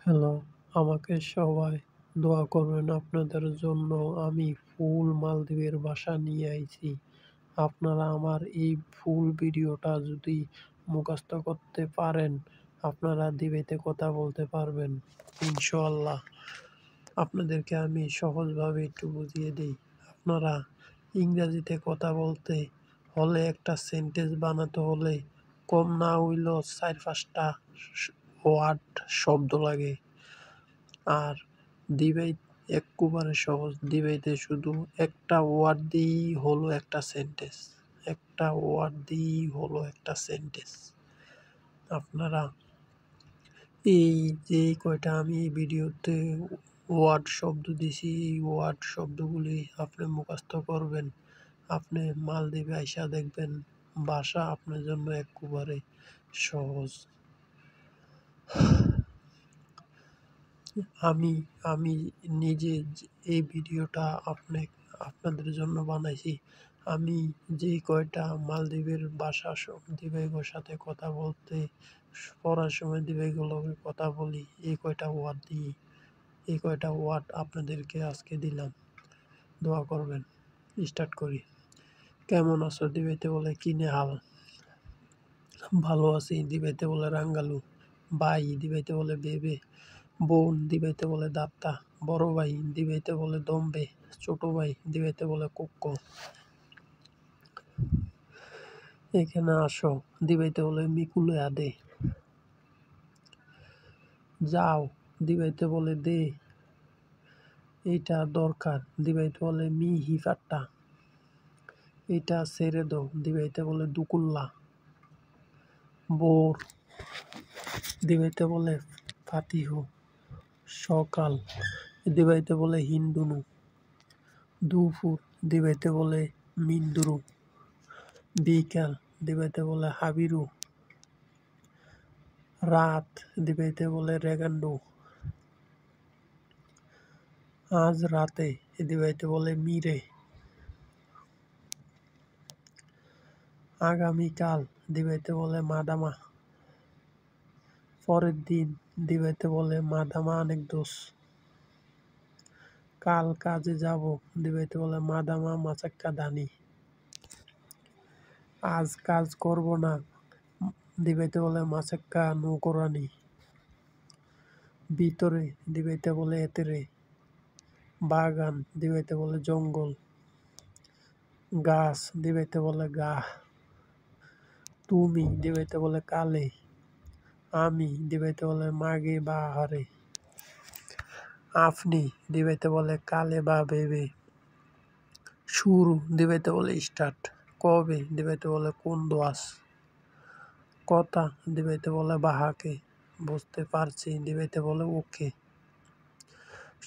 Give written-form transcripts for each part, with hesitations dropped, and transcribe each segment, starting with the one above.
Hello, আমাকে সবাই দোয়া করবেন আপনাদের জন্য। আমি ফুল মালদ্বীপের বাসা নিয়ে আইছি। আপনারা আমার এই ফুল ভিডিওটা যদি মুখস্থ করতে পারেন, আপনারা দিবেতে কথা বলতে পারবেন ইনশাআল্লাহ। আপনাদেরকে আমি সহজভাবে একটু বুঝিয়ে দিই। আপনারা ইংরেজিতে কথা বলতে হলে একটা সেন্টেন্স বানাতে হলে কম না হইলেও ৪-৫টা ওয়ার্ড শব্দ লাগে। আর দিবেই এক্কেবারে সহজ। দিবেইতে শুধু একটা ওয়ার্ড দিয়েই হলো একটা সেন্টেন্স। একটা ওয়ার্ড দিয়েই হলো একটা সেন্টেন্স। আপনারা এই যে কয়টা আমি এই ভিডিওতে ওয়ার্ড শব্দ দিছি, এই ওয়ার্ড শব্দগুলি আপনি মুখস্থ করবেন। আপনি মালদ্বীপে আইসা দেখবেন ভাষা আপনার জন্য এক্কেবারে সহজ। আমি আমি নিজে এই ভিডিওটা আপনাদের জন্য বানাইছি। আমি যে কয়টা মালদ্বীপের ভাষা দিবেগোর সাথে কথা বলতে পড়ার সময় দিবেগোর লগে কথা বলি, এই কয়টা ওয়ার্ড দিই। এই কয়টা ওয়ার্ড আপনাদেরকে আজকে দিলাম। দোয়া করবেন। স্টার্ট করি। কেমন আছো দিবেতে বলে কিনে হাল। ভালো আছি দিবেতে বলে রাঙ্গালু। ভাই দিবেতে বলে বেবে। বোন দিবেতে বলে দাত্তা। বড় ভাই দিবেতে বলে দম্বে। ছোট ভাই দিবেতে বলে কুক্কো। এখানে আসো দিবেতে বলে মিকুলে আদে। যাও দিবেতে বলে দে। এইটা দরকার দিবেতে বলে মি হিফাট্টা। এইটা ছেড়ে দো দিবেতে বলে দুকুল্লা। বোর দিবেতে বলে ফাতিহু। সকাল দিবাইতে বলে হিন্দুনু। দুপুর দিবাইতে বলে মিন্দুরু। বিকাল দিবাইতে বলে হাবিরু। রাত দিবাইতে বলে রেগান্ডু। আজ রাতে দিবাইতে বলে মিরে। আগামীকাল দিবাইতে বলে মাদামা। পরের দিন দিবাইতে বলে মাদামা অনেক দোষ। কাল কাজে যাব দিবাইতে বলে মাদামা মাচাক্কা দানি। আজ কাজ করব না দিবাইতে বলে মাচাক্কা নৌকরানি। ভিতরে দিবাইতে বলে এতেরে। বাগান দিবাইতে বলে জঙ্গল। গাছ দিবাইতে বলে গাহ। তুমি দিবাইতে বলে কালে। আমি দিবাইতে বলে মাগে বা হারে। আপনি দিবাইতে বলে কালে বা বেবে। শুরু দিবাইতে বলে স্টার্ট। কবে দিবাইতে বলে কোন দোয়াস। কথা দিবাইতে বলে বাহাকে। বুঝতে পারছি দিবাইতে বলে ওকে।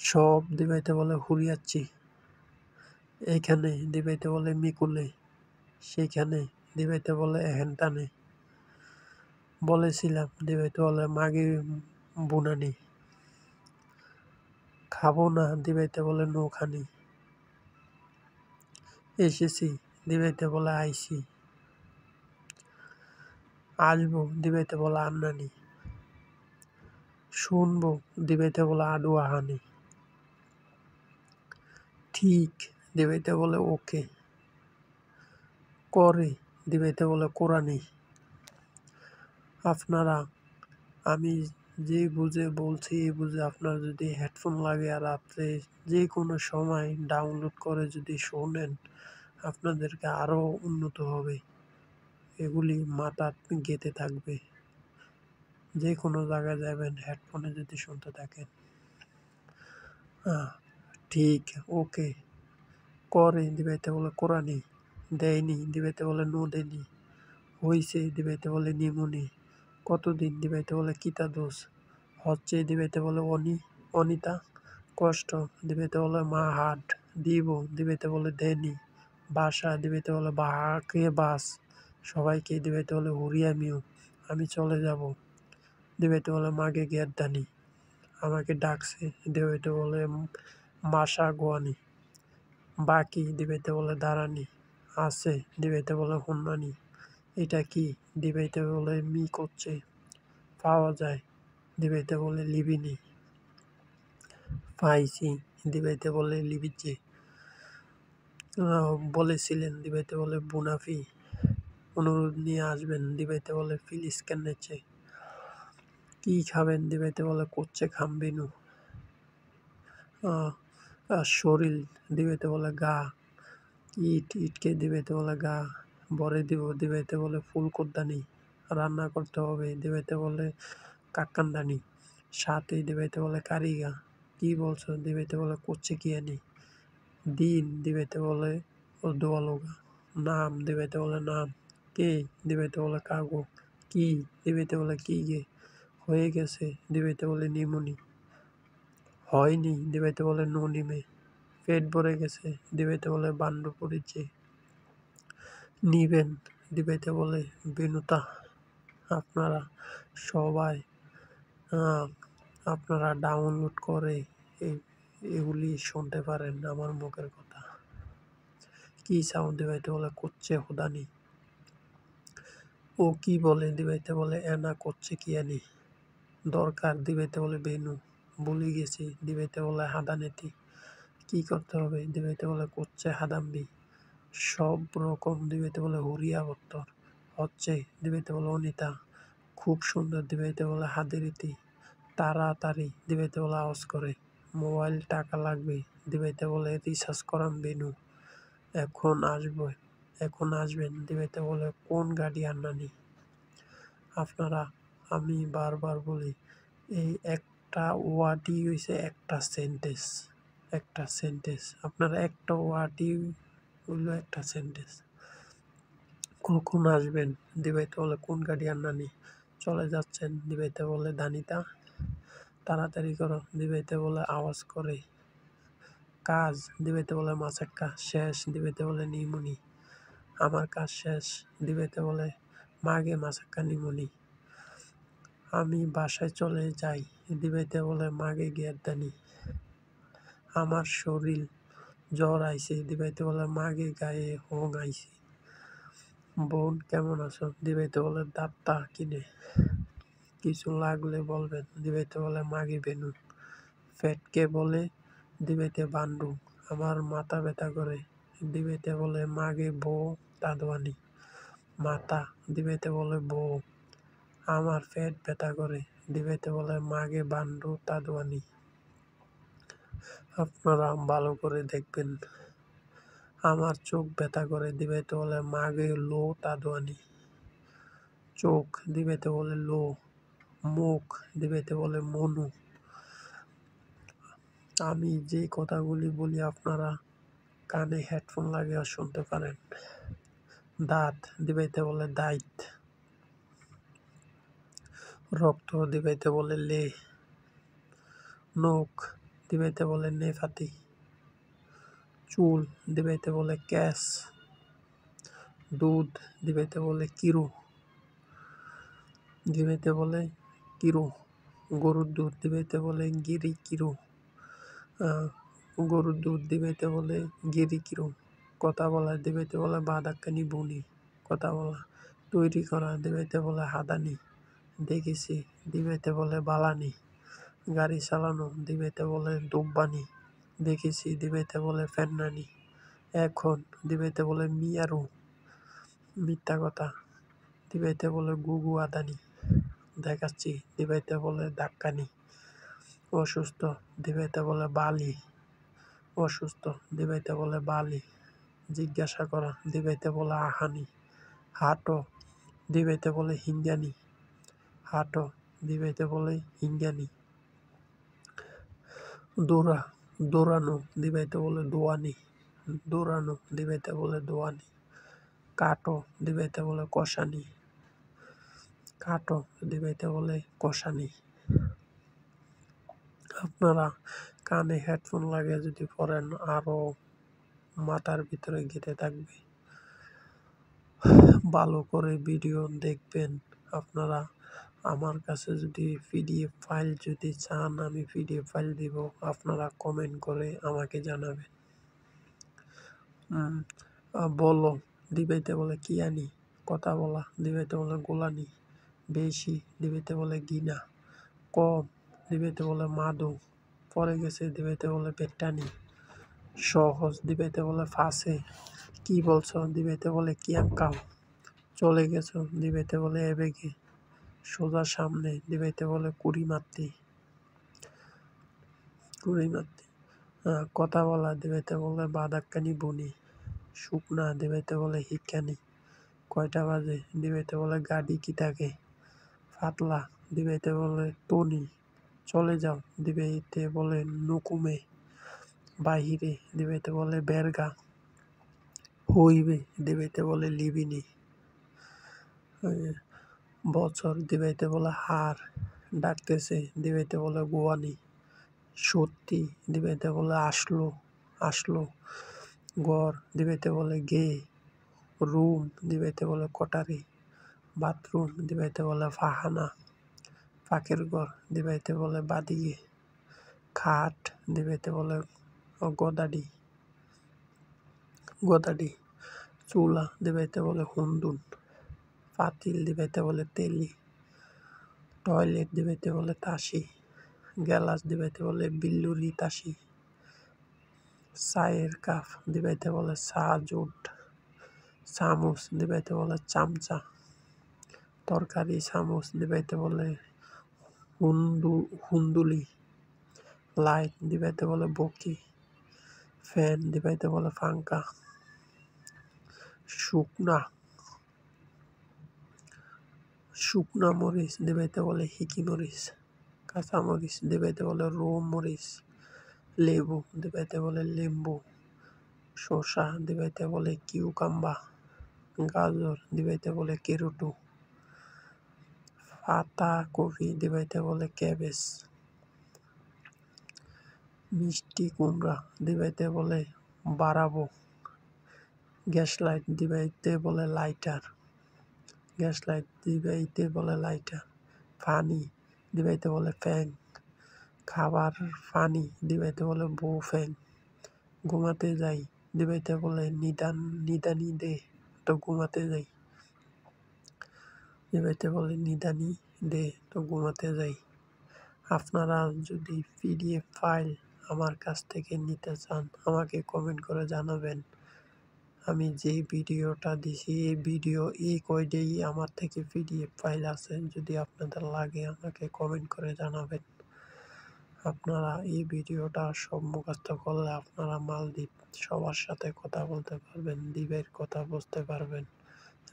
সব দিবাইতে বলে হুরিয়াচ্ছি। এইখানে দিবাইতে বলে মিকুলে। সেইখানে দিবাইতে বলে এহেনটানে। বলেছিলাম দিবাইতে বলে মাগে বুনানি। খাবো না দিবাইতে বলে নৌখানি। এসেছি দিবাইতে বলে আইসি। আসবো দিবাইতে বলে আন্নানি। শুনবো দিবাইতে বলে আডুয়াহানি। ঠিক দিবাইতে বলে ওকে। করে দিবাইতে বলে কোরআনি। আপনারা আমি যে বুঝে বলছি এই বুঝে আপনার যদি হেডফোন লাগে আর রাত্রে যে কোনো সময় ডাউনলোড করে যদি শোনেন আপনাদেরকে আরও উন্নত হবে। এগুলি মাথা গেঁথে থাকবে। যে কোনো জায়গায় যাবেন হেডফোনে যদি শুনতে থাকেন। ঠিক ওকে। করে দিবাইতে বলে কোরআনি। দেয়নি দিবাইতে বলে নো দেনি। হইছে দিবাইতে বলে নিমুনি। কতদিন দিবাইতে বলে কিতা দোষ। হচ্ছে দিবাইতে বলে অনিতা। কষ্ট দিবাইতে বলে মা হাট। দিব দিবাইতে বলে দেনি। বাসা দিবাইতে বলে বাহাকে বাস। সবাইকে দিবাইতে বলে হুরিয়া মিউ। আমি চলে যাব দিবাইতে বলে মাগে গেরদানি। আমাকে ডাকছে দিবাইতে বলে মাসা গোয়ানি। বাকি দিবাইতে বলে দাঁড়ানি। আছে দিবাইতে বলে হন্নানি। এটা কি দিবাইতে বলে মি করছে। পাওয়া যায় দিবাইতে বলে লিবিনি। পাইছি দিবাইতে বলে লিবিচে, বলেছিলেন দিবাইতে বলে বুনাফি, অনুরোধ নিয়ে আসবেন দিবাইতে বলে ফিলিস কেনেছে, কি খাবেন দিবাইতে বলে কোচ্ছে খামবিনু, শরীর দিবাইতে বলে গা, ইট ইটকে দিবাইতে বলে গা, বরে দিব দিবাইতে বলে ফুলকোদ্দানি, রান্না করতে হবে দিবাইতে বলে কাক্কান্দানি, সাথে দিবাইতে বলে কারিগা, কি বলছো দিবাইতে বলে কোচ্ছে কিয়ানি, দিন দিবাইতে বলে ও দোয়ালোগা, নাম দিবাইতে বলে নাম, কে দিবাইতে বলে কাগো, কি দিবাইতে বলে কি গে, হয়ে গেছে দিবাইতে বলে নিমুনি, হয়নি দিবাইতে বলে ননিমে, পেট ভরে গেছে দিবাইতে বলে বান্ডু পড়েছে, নিবেন দিবাইতে বলে বিনুতা। আপনারা সবাই আপনারা ডাউনলোড করে এগুলি শুনতে পারেন আমার মুখের কথা। কি সাউন্ড দিবাইতে বলে কোচ্ছে হুদানি, ও কি বলে দিবাইতে বলে এনা করছে কি আনি, দরকার দিবাইতে বলে বেনু, বলি গেছি দিবাইতে বলে হাদানেতি, কি করতে হবে দিবাইতে বলে করছে হাদাম্বি, সব রকম দিবাইতে বলে হুরিয়া বত্তর, হচ্ছে দিবাইতে বলে অনিতা, খুব সুন্দর দিবাইতে বলে হাদিরিতি, তাড়াতাড়ি দিবাইতে বলে আওয়াজ করে, মোবাইল টাকা লাগবে দিবাইতে বলে রিচার্জ করাম বেনু, এখন আসবেন দিবাইতে বলে কোন গাড়ি আনানি। আপনারা আমি বারবার বলি এই একটা ওয়ার্ডই হইছে একটা সেন্টেন্স, আপনারা একটা ওয়ার্ডই হইল একটা সেন্টেন্স। কখন আসবেন দিবাইতে বলে কোন গাড়ি আনানি, চলে যাচ্ছেন দিবাইতে বলে দানিতা, তাড়াতাড়ি করো দিবাইতে বলে আওয়াজ করে, কাজ দিবাইতে বলে মাসাক্কা, শেষ দিবাইতে বলে নিমুনি, আমার কাজ শেষ দিবাইতে বলে মাগে মাসাক্কা নিমুনি, আমি বাসায় চলে যাই দিবাইতে বলে মাগে গিয়াদানি, আমার শরীর জ্বর আইছে দিবাইতে বলে মাগে গায়ে হোং আইছে, বোন কেমন আছো দিবাইতে বলে দাঁতটা কিনে, কিছু লাগলে বলবেন দিবাইতে বলে মাগে বেনু, ফ্যাটকে বলে দিবাইতে বান্ডু, আমার মাথা ব্যথা করে দিবাইতে বলে মাগে বউ দাদওয়ানি, মাথা দিবাইতে বলে বউ, আমার পেট ব্যথা করে দিবাইতে বলে মাগে বান্ডু তাদওয়ানি। আপনারা ভালো করে দেখবেন, আমার চোখ ব্যথা করে দিবাইতে বলে মাগে লো তাদওয়ানি, চোখ দিবাইতে বলে লো, মুখ দিবাইতে বলে মনু। আমি যে কথাগুলি বলি আপনারা কানে হেডফোন লাগিয়ে শুনতে পারেন। দাঁত দিবাইতে বলে দাইত, রক্ত দিবাইতে বলে লে, নখ দিবাইতে বলে নেফাতি, চুল দিবাইতে বলে ক্যাস, দুধ দিবাইতে বলে কিরু, দিবাইতে বলে কিরু, গরুর দুধ দিবাইতে বলে গিরি কিরু, গরুর দুধ দিবাইতে বলে গিরি কিরু, কথা বলা দিবাইতে বলে বাদাক্কানি বুনি, কথা বলা, তৈরি করা দিবাইতে বলে হাদানি, দেখেছি দিবাইতে বলে বালানি, গাড়ি চালানো দিবাইতে বলে দুব্বানি, দেখেছি দিবাইতে বলে ফেন্নানি, এখন দিবাইতে বলে মিয়ারু, মিথ্যা কথা দিবাইতে বলে গুগু আদানি, দেখাচ্ছি দিবাইতে বলে ধাক্কানি, অসুস্থ দিবাইতে বলে বালি, অসুস্থ দিবাইতে বলে বালি, জিজ্ঞাসা করা দিবাইতে বলে আহানি, হাঁটো দিবাইতে বলে হিঙ্গানি, হাঁটো দিবাইতে বলে হিঙ্গানি, দৌড়ানো দিবাইতে বলে দোয়ানি, দৌড়ানো দিবাইতে বলে দোয়ানি, কাটো দিবাইতে বলে কষানি, কাটো দিবাইতে বলে কষানি। আপনারা কানে হেডফোন লাগিয়ে যদি পড়েন আরও মাথার ভিতরে গেঁথে থাকবে, ভালো করে ভিডিও দেখবেন। আপনারা আমার কাছে যদি পিডিএফ ফাইল যদি চান আমি পিডিএফ ফাইল দিব, আপনারা কমেন্ট করে আমাকে জানাবেন। বলো দিবাইতে বলে কি আনি, কথা বলা দিবাইতে বলে গোলানি, বেশি দিবাইতে বলে গিনা, কম দিবাইতে বলে মাদু, পরে গেছে দিবাইতে বলে পেট্টানি, সহজ দিবাইতে বলে ফাঁসে, কি বলছো দিবাইতে বলে কিয়াঙ্কাও, চলে গেছো দিবাইতে বলে এবেগে, সোজা সামনে দিবাইতে বলে কুড়ি মাত্তি, কথা বলা দিবাইতে বলে বাদাক্কানি বুনি, শুকনা দিবাইতে বলে হিক্কানি, কয়টা বাজে দিবাইতে বলে গাড়ি কি থাকে, ফাতলা দিবাইতে বলে তনি, চলে যাও দিবাইতে বলে নুকুমে, বাহিরে দিবাইতে বলে বেরগা, হইবে দিবাইতে বলে লিবিনি, বছর দিবাইতে বলে হার, ডাকতেছে দিবাইতে বলে গোয়ানি, সত্যি দিবাইতে বলে আসলো, ঘর দিবাইতে বলে গে, রুম দিবাইতে বলে কটারি, বাথরুম দিবাইতে বলে ফাহানা, ফাঁকের ঘর দিবাইতে বলে বাদিয়ে, খাট দিবাইতে বলে গদাডি, চুলা দিবাইতে বলে হুন্দুন, পাতিল দিবাইতে বলে তেলি, টয়লেট দিবাইতে বলে তাসি, গ্যালাস দিবাইতে বলে বিল্লুরি তাসি, চায়ের কাপ দিবাইতে বলে চা জুট, চামচ দিবাইতে বলে চামচা, তরকারি চামচ দিবাইতে বলে হুন্দুলি, লাইট দিবাইতে বলে বকি, ফ্যান দিবাইতে বলে পাঙ্কা, শুকনা মরিচ দিবাইতে বলে হিকি মরিচ, কাঁচা মরিচ দিবাইতে বলে রোম মরিচ, লেবু দিবাইতে বলে লেম্বু, শসা দিবাইতে বলে কিউকাম্বা, গাজর দিবাইতে বলে কেরোটু, পাতা কপি দিবাইতে বলে ক্যাবেজ, মিষ্টি কুমড়া দিবাইতে বলে বাড়াবো, গ্যাস লাইট দিবাইতে বলে লাইটার, পানি দিবাইতে বলে ফ্যাং, খাবার পানি দিবাইতে বলে বউ ফ্যাং, ঘুমাতে যাই দিবাইতে বলে নিদানি দে, তো ঘুমাতে যাই দিবাইতে বলে নিদানি দে, তো ঘুমাতে যাই। আপনারা যদি পিডিএফ ফাইল আমার কাছ থেকে নিতে চান আমাকে কমেন্ট করে জানাবেন। আমি যে ভিডিওটা দিছি এই কয়টাই আমার থেকে পিডিএফ ফাইল আছে, যদি আপনাদের লাগে আমাকে কমেন্ট করে জানাবেন। আপনারা এই ভিডিওটা সব মুখস্থ করলে আপনারা মালদ্বীপ সবার সাথে কথা বলতে পারবেন, দ্বীপের কথা বুঝতে পারবেন,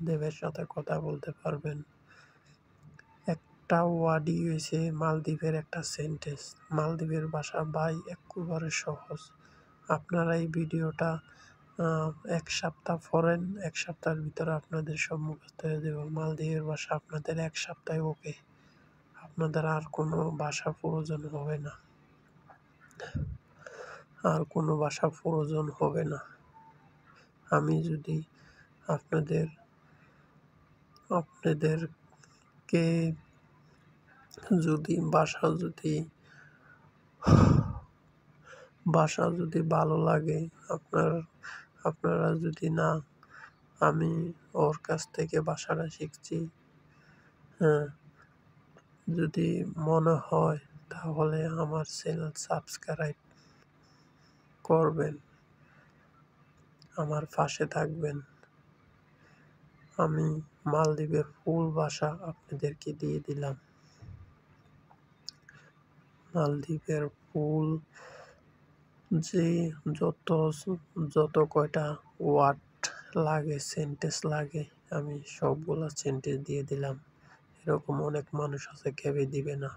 দেবের সাথে কথা বলতে পারবেন। একটা ওয়ার্ডই হয়েছে মালদ্বীপের একটা সেন্টেন্স, মালদ্বীপের ভাষা ভাই একেবারে সহজ। আপনারা এই ভিডিওটা এক সপ্তাহ পড়েন, এক সপ্তাহের ভিতরে আপনাদের সব মুখস্থ হয়ে যাবে। মালদ্বীপের ভাষা আপনাদের এক সপ্তাহে ওকে, আপনাদের আর কোনো ভাষা প্রয়োজন হবে না। আমি যদি আপনাদেরকে যদি ভাষা যদি ভালো লাগে, আপনারা যদি না, আমি ওর কাছ থেকে ভাষাটা শিখছি, যদি মনে হয় তাহলে আমার চ্যানেল সাবস্ক্রাইব করবেন, আমার পাশে থাকবেন। আমি মালদ্বীপের ফুল ভাষা আপনাদেরকে দিয়ে দিলাম। মালদ্বীপের ফুল যে যত কয়টা ওয়ার্ড লাগে, সেন্টেন্স লাগে, আমি সবগুলা সেন্টেন্স দিয়ে দিলাম। এরকম অনেক মানুষ আছে কেউই দিবে না।